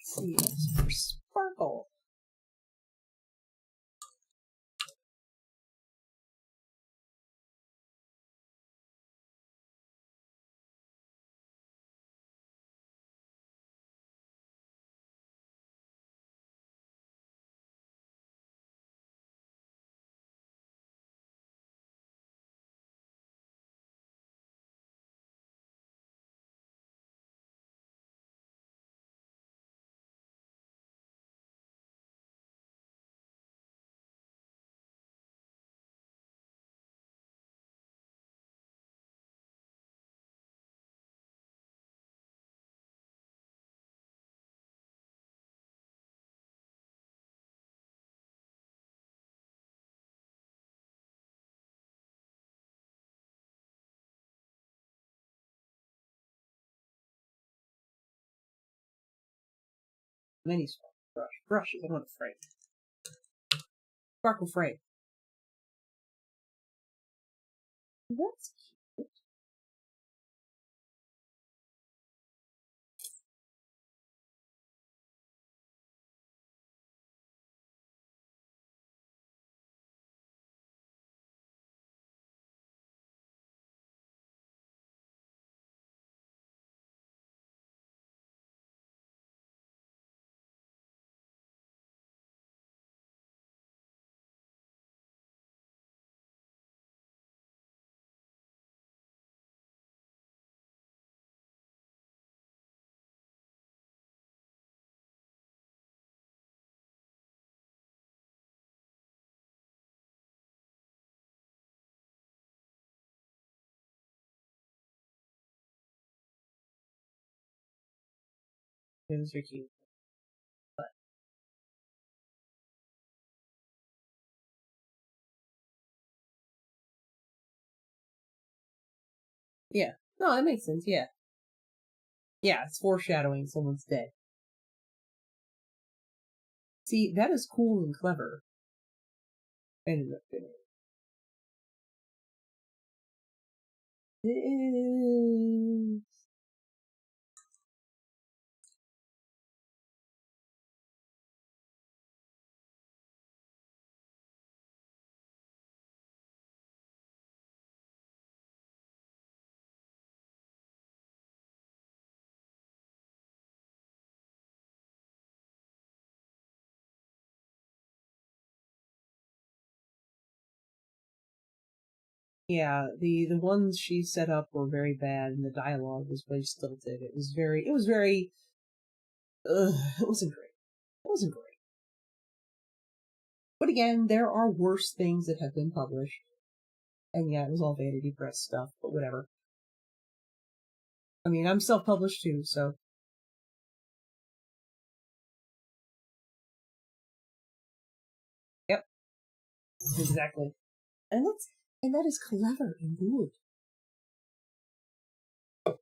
see this for sparkle. Mini sparkle brushes. I want a frame. Sparkle frame. That's cute. Those are cute. But yeah. No, that makes sense, yeah. Yeah, it's foreshadowing someone's dead. See, that is cool and clever. And it is. Yeah, the ones she set up were very bad, and the dialogue was very stilted. It was very. It wasn't great. It wasn't great. But again, there are worse things that have been published. And yeah, it was all Vanity Press stuff, but whatever. I mean, I'm self-published too, so. Yep, exactly. And that is clever and good. But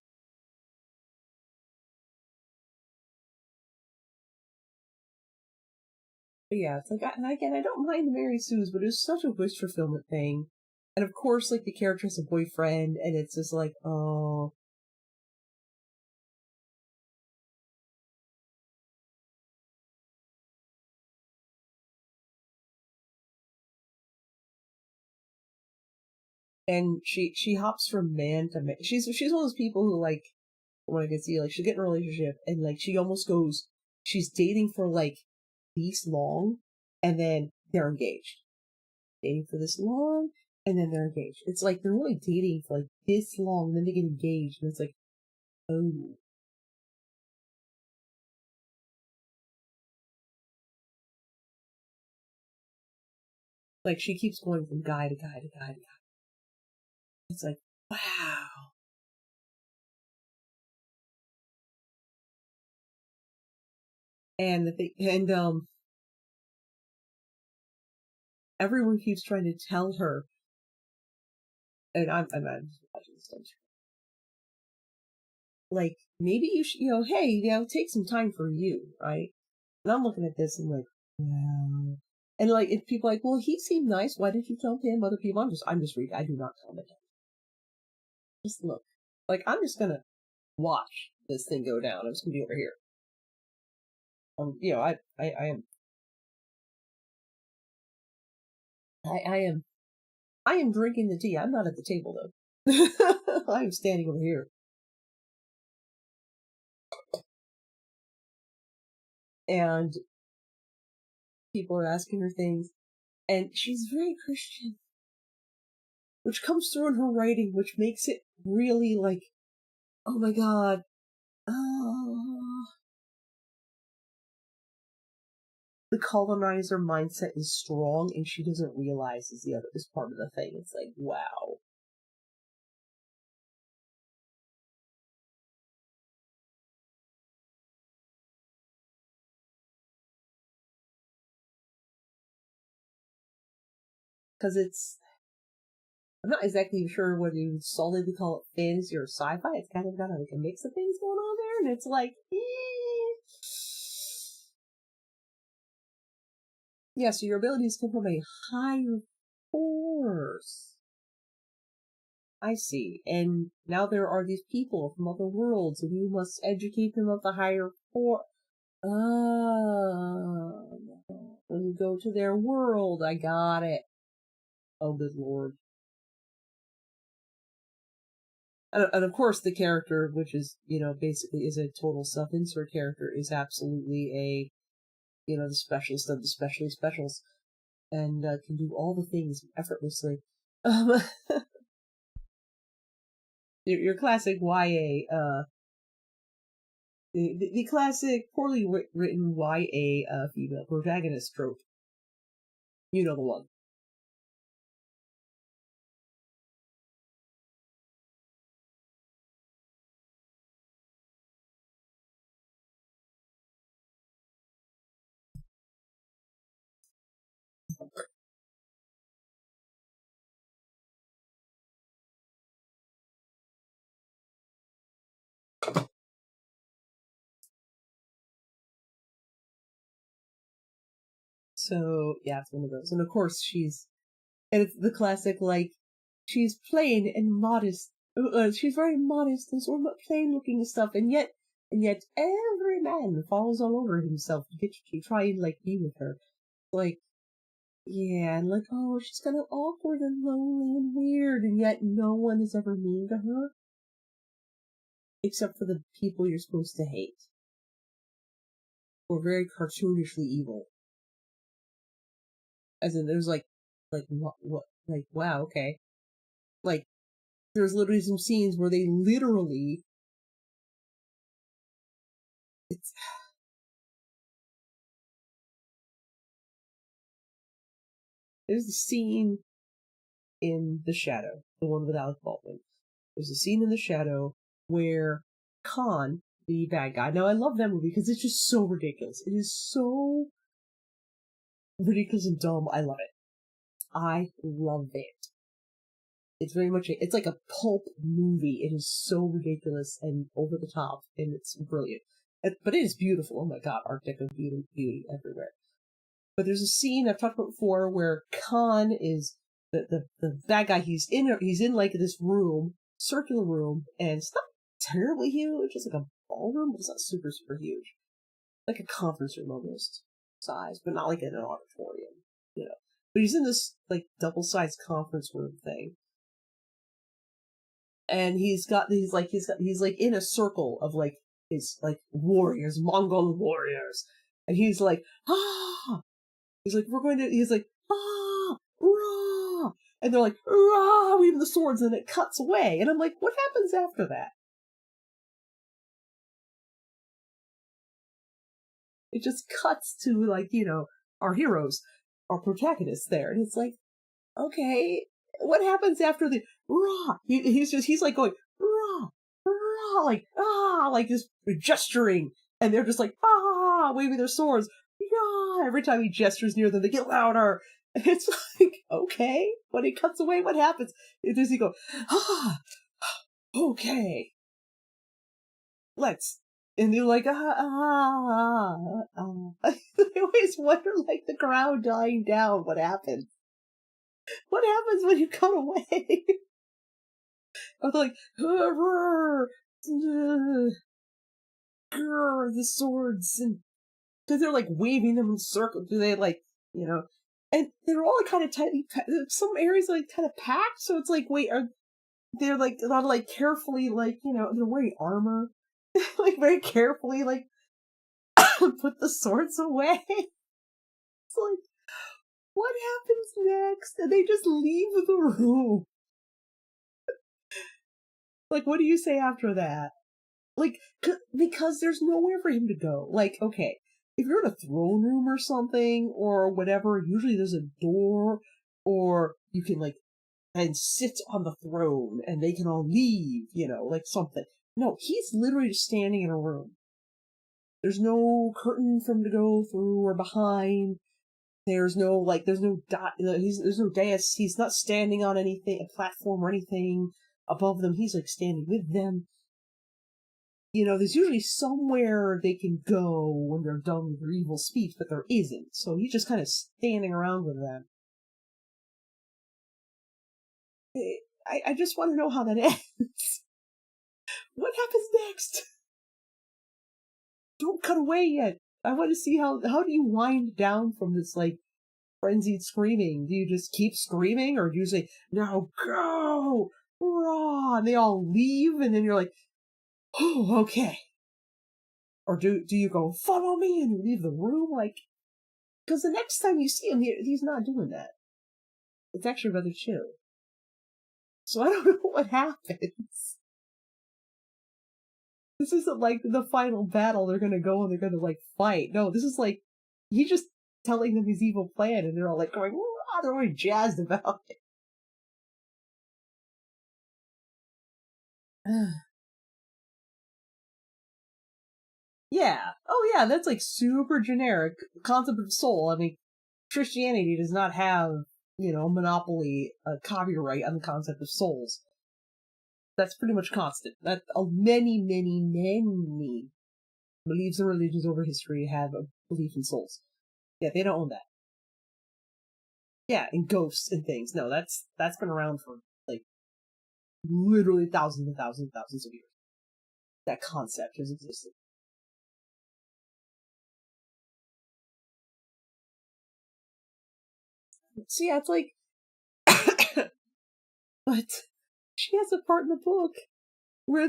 yeah, it's like, and again, I don't mind the Mary Sue's, but it was such a wish fulfillment thing. And of course, like, the character has a boyfriend, and it's just like, oh. And she hops from man to man. She's one of those people who, like, when I can see, like, she'll get in a relationship, and, like, she almost goes, she's dating for, like, this long, and then they're engaged. Dating for this long, and then they're engaged. It's like they're really dating for like this long, and then they get engaged, and it's like, oh, like she keeps going from guy to guy to guy to guy. It's like, wow. And the thing, and everyone keeps trying to tell her, and I'm just watching this thing. Like, maybe you should, hey, take some time for you, right? And I'm looking at this and like, wow. And like, if people are like, well, he seemed nice. Why didn't you tell him? Other people, I'm just reading. I do not comment. Just look. Like, I'm just gonna watch this thing go down. I'm just gonna be over here. I am I am drinking the tea. I'm not at the table though. I am standing over here, and people are asking her things, and she's very Christian, which comes through in her writing, which makes it really like, oh my god, oh, the colonizer mindset is strong, and she doesn't realize is part of the thing. It's like, wow, because it's, I'm not exactly sure whether you solidly call it fantasy or sci-fi. It's kind of got like a mix of things going on there, and it's like, yeah. So your abilities come from a higher force. I see. And now there are these people from other worlds, and you must educate them of the higher force. Oh, when you go to their world, I got it. Oh, good lord. And of course, the character, which is, basically is a total self-insert character, is absolutely the specialist of the specially specials, and can do all the things effortlessly. Um, your classic YA, the classic poorly written YA female protagonist trope. You know the one. So yeah, it's one of those. And of course and it's the classic, like, she's plain and modest. She's very modest and sort of plain looking and stuff, and yet every man falls all over himself to try and like be with her. Like, yeah, and like, oh, she's kind of awkward and lonely and weird, and yet no one is ever mean to her except for the people you're supposed to hate. Who are very cartoonishly evil. As in, there's like what, like, wow, okay. Like, there's literally some scenes where they literally, it's, there's a scene in The Shadow, the one with Alec Baldwin. There's a scene in The Shadow where Khan, the bad guy. Now I love that movie because it's just so ridiculous. It is so ridiculous and dumb. I love it. I love it. It's very much it's like a pulp movie. It is so ridiculous and over the top, and it's brilliant. But it is beautiful. Oh my god, Art Deco beauty everywhere. But there's a scene I've talked about before where Khan is the bad guy. He's in like this room, circular room, and it's not terribly huge. It's like a ballroom, but it's not super super huge, like a conference room almost size, but not like in an auditorium, you know. But he's in this like double sized conference room thing, and he's like in a circle of like his like warriors, Mongol warriors, and he's like, ah, he's like, he's like, ah, rah, and they're like, rah, waving the swords, and it cuts away, and I'm like, what happens after that? It just cuts to like, our heroes, our protagonists there, and it's like, okay, what happens after the rah? He's like going rah, rah, like like just gesturing, and they're just like waving their swords, yeah. Every time he gestures near them, they get louder. And it's like, okay, when he cuts away, what happens? Does he go okay, let's. And they're like, I always wonder, like, the crowd dying down, what happens? What happens when you cut away? I was like, the swords, and because they're like waving them in circles. Do they like, and they're all kind of tightly. Some areas are like kind of packed, so it's like, wait, are they're like a lot of like carefully like they're wearing armor, like very carefully like put the swords away. It's like, what happens next? And they just leave the room. Like, what do you say after that? Like, because there's nowhere for him to go. Like, okay, if you're in a throne room or something, or whatever, usually there's a door, or you can, like, and sit on the throne, and they can all leave, like something. No, he's literally just standing in a room. There's no curtain for him to go through or behind. There's no, like, there's no dais. He's not standing on anything, a platform or anything above them. He's, like, standing with them. There's usually somewhere they can go when they're done with their evil speech, but there isn't. So he's just kind of standing around with them. I just want to know how that ends. What happens next? Don't cut away yet. I want to see how do you wind down from this, like, frenzied screaming? Do you just keep screaming, or do you say, now go, raw, and they all leave, and then you're like, oh, okay. Or do you go, follow me, and leave the room? Like, because the next time you see him, he's not doing that. It's actually rather chill. So I don't know what happens. This isn't like the final battle. They're gonna go and they're gonna like fight. No, this is like he's just telling them his evil plan, and they're all like going, "Wow!" They're already jazzed about it. Yeah. Oh yeah, that's like super generic concept of soul. I mean, Christianity does not have a monopoly, copyright on the concept of souls. That's pretty much constant. That many, many, many beliefs and religions over history have a belief in souls. Yeah, they don't own that. Yeah, and ghosts and things. No, that's been around for like literally thousands and thousands and thousands of years. That concept has existed. So yeah, it's like, but she has a part in the book where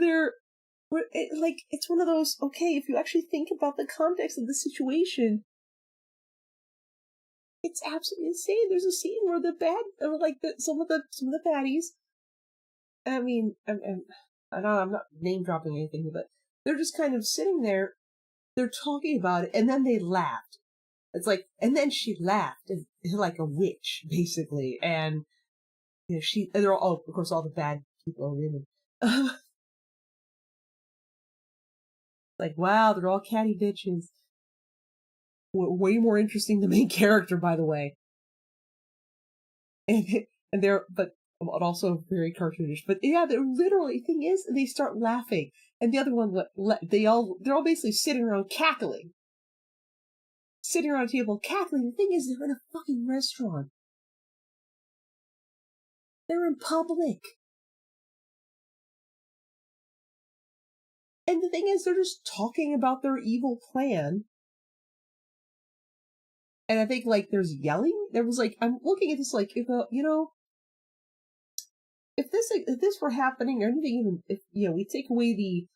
it's one of those. Okay, if you actually think about the context of the situation, it's absolutely insane. There's a scene where some of the baddies. I mean, I know I'm not name dropping anything, but they're just kind of sitting there. They're talking about it, and then they laughed. It's like, and then she laughed, like a witch, basically. And and they're all, of course, all the bad people are women. Like, wow, they're all catty bitches. Way more interesting the main character, by the way. And but also very cartoonish. But yeah, they're literally, thing is, they start laughing, and the other one, they're all basically sitting around cackling, sitting around a table cackling. The thing is, they're in a fucking restaurant. They're in public. And the thing is, they're just talking about their evil plan. And I think, like, there's yelling. There was, like, I'm looking at this, like, if this were happening, or anything, even if, we take away the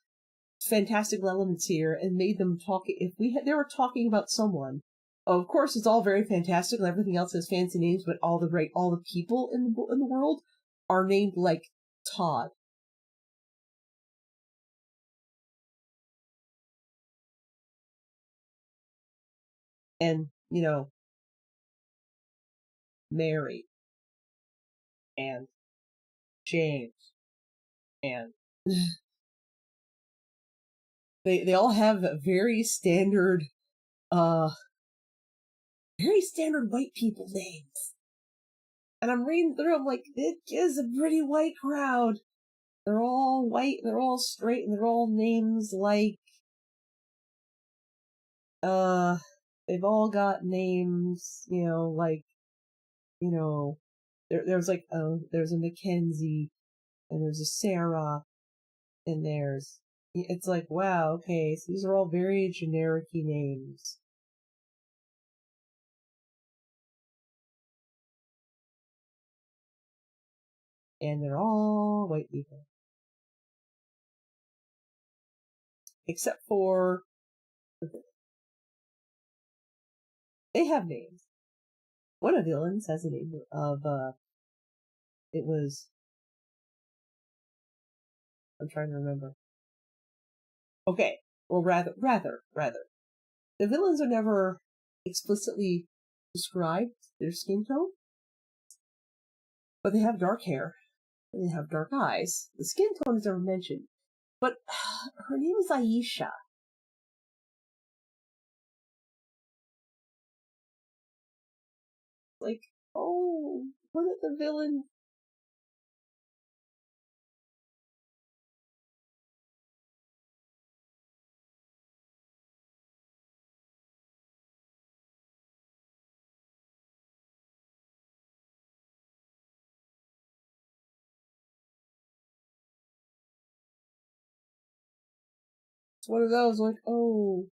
fantastical elements here and made them talk, if they were talking about someone, of course, it's all very fantastical. Everything else has fancy names, but all the people in the world are named, like, Todd. And, Mary. And James. And they all have uh very standard white people names. And I'm reading through, I'm like, it is a pretty white crowd. They're all white, they're all straight, and they're all names like uh they've all got names, like, there's like, there's a Mackenzie, and there's a Sarah, and it's like, wow, okay, so these are all very generic names. and they're all white people. Except for they have names. One of the villains has a name of it was I'm trying to remember. Okay. Or rather. The villains are never explicitly described their skin tone, but they have dark hair and they have dark eyes. The skin tone is never mentioned, but her name is Aisha. Like, oh, wasn't the villain? It's one of those like, oh.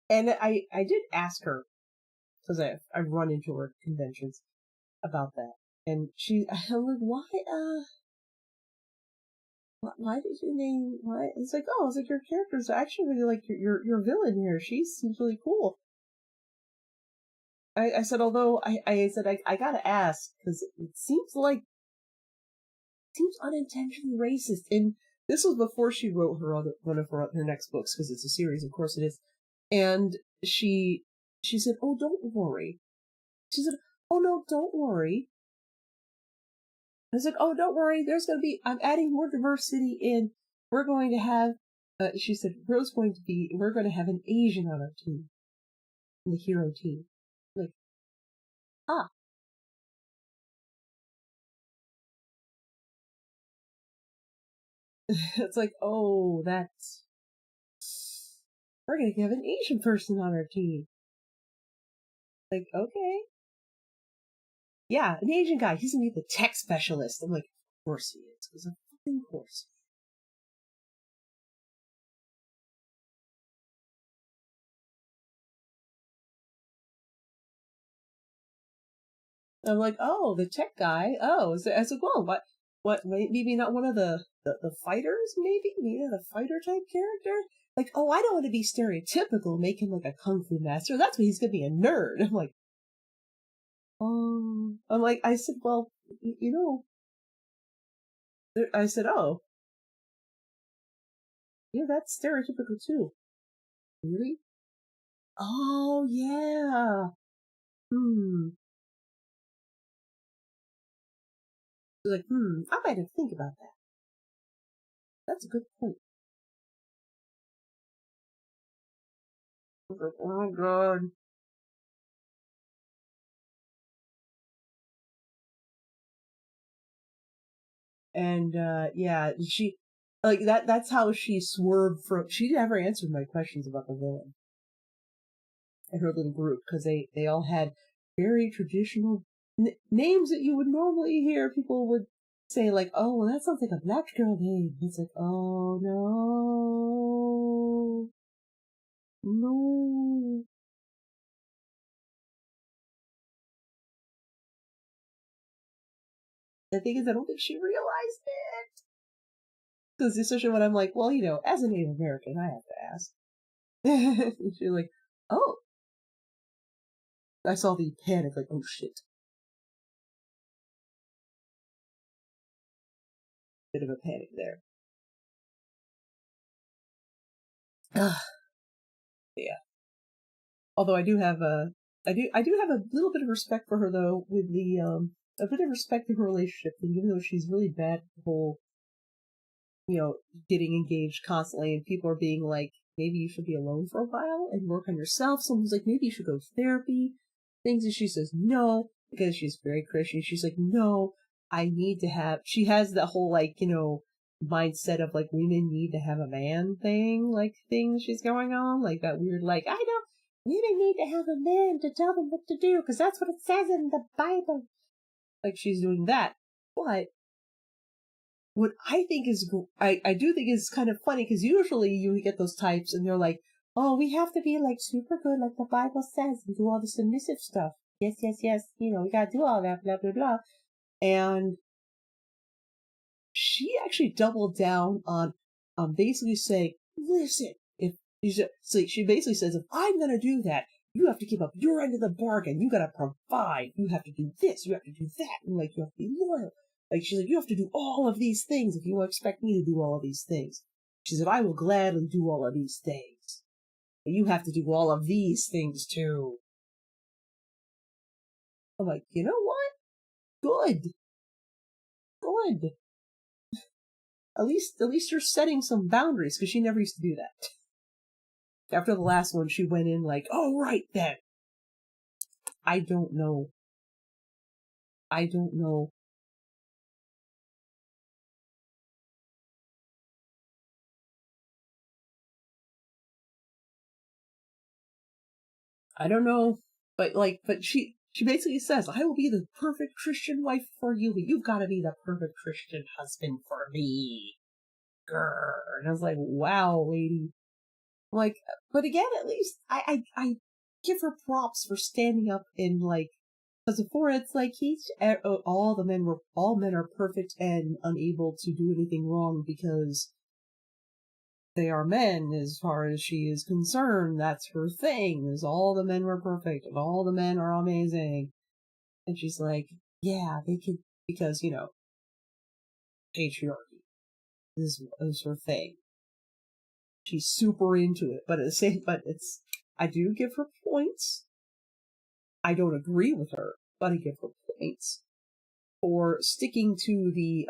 And I did ask her because I've run into her at conventions about that, and I'm like, why did you name why? It's like, oh, it's like your character's actually really like your villain here. She seems really cool. I said, although I said I gotta ask because it seems unintentionally racist. And this was before she wrote one of her next books because it's a series, of course it is. And she said, oh, don't worry. She said, oh no, don't worry. I said, oh, don't worry. I'm adding more diversity in. We're going to have. She said, we're going to have an Asian on our team, the hero team. Like, ah, it's like, oh, we're going to have an Asian person on our team. Like, okay. Yeah, an Asian guy. He's going to be the tech specialist. I'm like, of course he is. Because of fucking course. I'm like, oh, the tech guy. Oh, I said, well, maybe not one of the fighters, maybe the fighter type character? Like, oh, I don't want to be stereotypical, make him like a kung fu master. That's why he's going to be a nerd. I'm like, oh, I said, well, you know, I said, oh, yeah, that's stereotypical too. Really? Oh, yeah. Hmm. Like, I might have to think about that. That's a good point. Oh, God. And yeah, she like that's how she swerved from she never answered my questions about the villain and her little group because they all had very traditional names that you would normally hear people would say like, oh, well, that sounds like a black girl name. It's like, oh no. The thing is, I don't think she realized it because especially when I'm like, well, as a Native American, I have to ask. And she's like, oh, I saw the panic, like, oh shit. Bit of a panic there. Yeah. Although I do have a little bit of respect for her though, with the a bit of respect in her relationship, and even though she's really bad at the whole, getting engaged constantly, and people are being like, maybe you should be alone for a while and work on yourself. Someone's like, maybe you should go to therapy. Things and she says no because she's very Christian. She's like, no, I need to have. She has that whole like mindset of like women need to have a man thing she's going on like that weird like I know women need to have a man to tell them what to do because that's what it says in the Bible. Like she's doing that, but what I think is I do think is kind of funny because usually you get those types and they're like, oh, we have to be like super good, like the Bible says, and do all the submissive stuff. Yes, yes, yes. We gotta do all that, blah, blah, blah. And she actually doubled down on basically saying, listen, if so she basically says, if I'm gonna do that, you have to keep up your end of the bargain. You gotta provide. You have to do this. You have to do that. And like you have to be loyal. Like she's like, you have to do all of these things if you expect me to do all of these things. She said, I will gladly do all of these things. But you have to do all of these things too. I'm like, you know what? Good. Good. At least you're setting some boundaries, because she never used to do that. After the last one, she went in like, oh, right then. I don't know. I don't know. I don't know. But she basically says, I will be the perfect Christian wife for you, but you've got to be the perfect Christian husband for me. Grr. And I was like, wow, lady. Like, but again, at least I give her props for standing up and like, because before it's like all men are perfect and unable to do anything wrong because they are men as far as she is concerned. That's her thing, is all the men were perfect and all the men are amazing. And she's like, yeah, they could, because, patriarchy is her thing. She's super into it, I do give her points. I don't agree with her, but I give her points for sticking to the,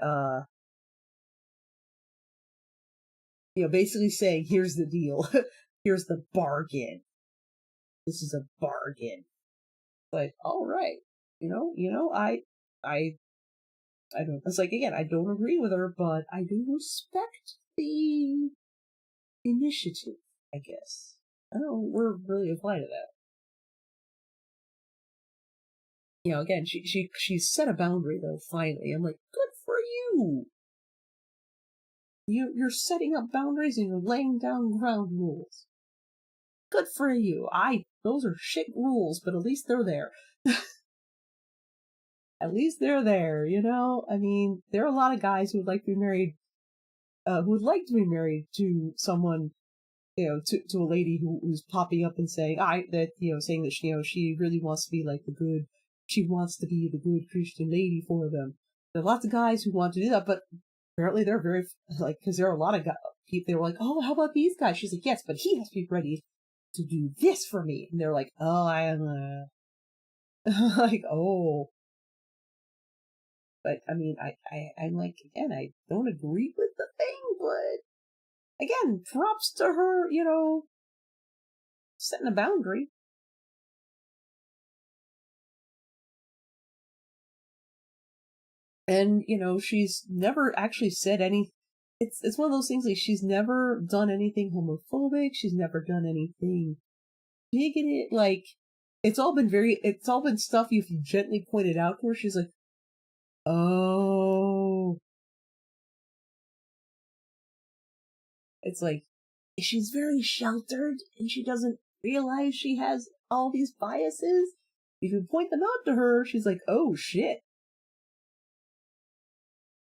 basically saying, here's the deal. Here's the bargain. This is a bargain. Like, all right. I, I don't, it's like, again, I don't agree with her, but I do respect the initiative, I guess. I don't know where really apply to that. Again, she set a boundary though, finally. I'm like, good for you. You're setting up boundaries and you're laying down ground rules. Good for you. Those are shit rules, but at least they're there. At least they're there, I mean, there are a lot of guys who would like to be married, who would like to be married to someone, to a lady who's popping up and saying, saying that she really wants to be like she wants to be the good Christian lady for them. There are lots of guys who want to do that, but apparently they're very, like, because there are a lot of guys, they were like, oh, how about these guys? She's like, yes, but he has to be ready to do this for me. And they're like, oh, I am, like, oh. But I mean, I'm like, again, I don't agree with the thing, but again, props to her, setting a boundary. And, she's never actually said any, it's one of those things, like, she's never done anything homophobic. She's never done anything bigoted. Like, it's all been stuff you've gently pointed out to her. She's like, oh, it's like, she's very sheltered and she doesn't realize she has all these biases. If you point them out to her, she's like, oh shit.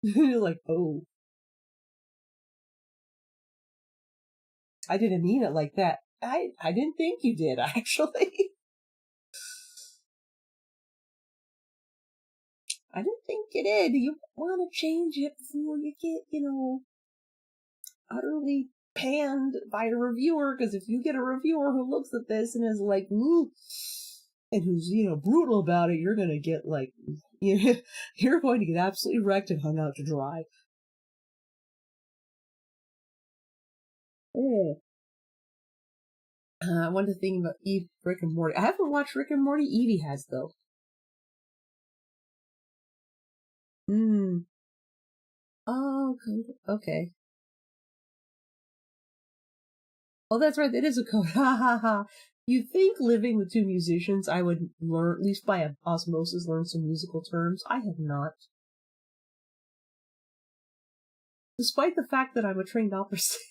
You're like, oh, I didn't mean it like that. I didn't think you did, actually. I didn't think you did. You want to change it before you get, utterly panned by a reviewer. Because if you get a reviewer who looks at this and is like, ooh, and who's, brutal about it, you're going to get, like, you're going to get absolutely wrecked and hung out to dry. Oh. I wanted to think about Rick and Morty. I haven't watched Rick and Morty. Evie has, though. Hmm. Oh, okay. Oh, that's right. That is a code. Ha ha ha. You think living with two musicians, I would learn, at least by osmosis, learn some musical terms? I have not. Despite the fact that I'm a trained opera singer.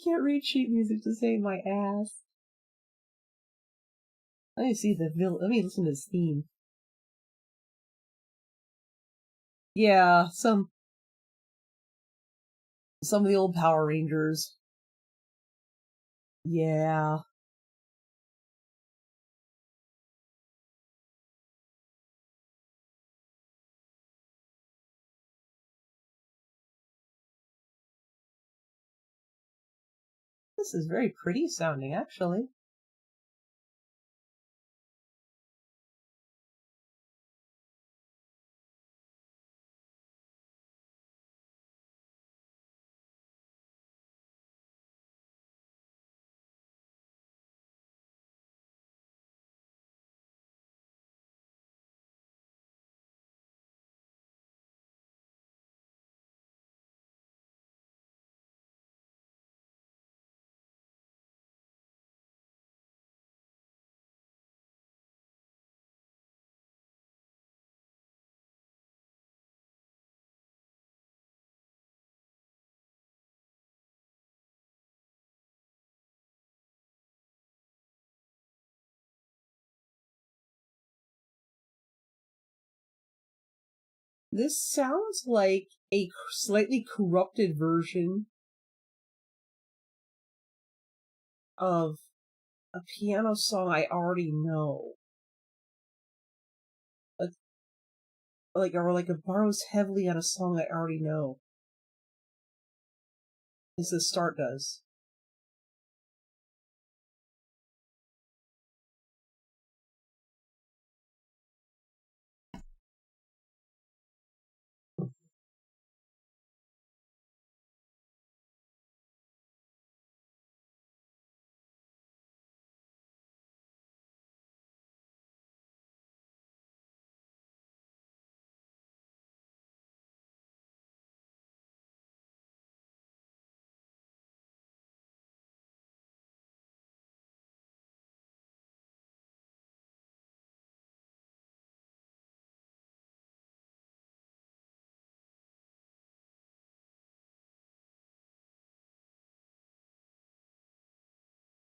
can't read sheet music to save my ass. Let me see the villain. Let me listen to this theme. Yeah, some of the old Power Rangers. Yeah. This is very pretty sounding, actually. This sounds like a slightly corrupted version of a piano song I already know. Like, or it borrows heavily on a song I already know. At least the start does.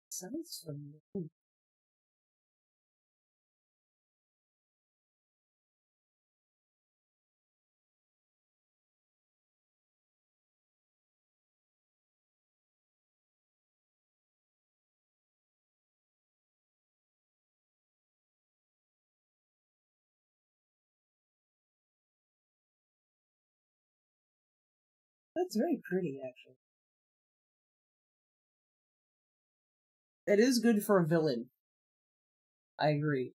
Sounds familiar. That's very pretty, actually. It is good for a villain. I agree.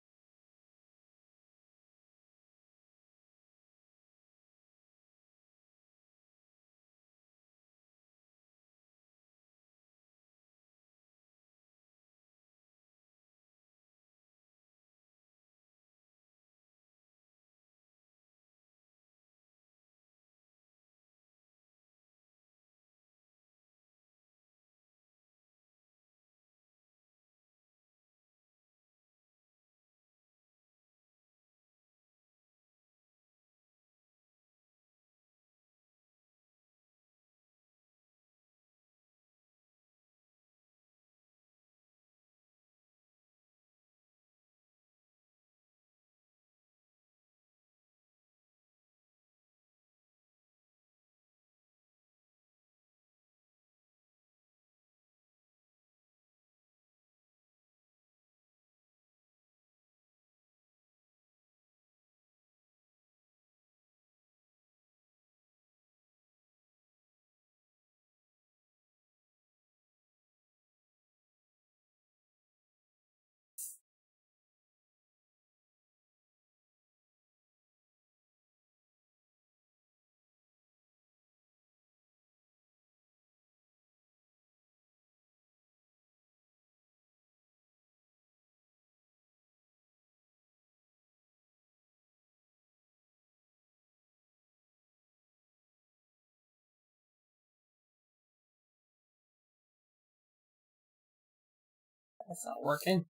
That's not working.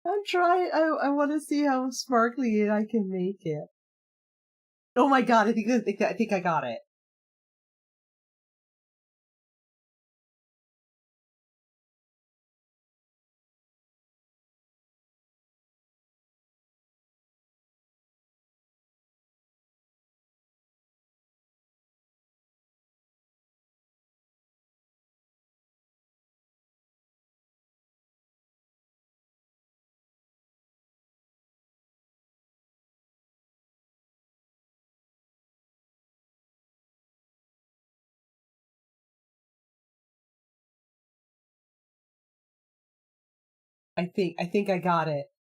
I'm trying. I want to see how sparkly I can make it. Oh my god! I think I got it. I think I got it.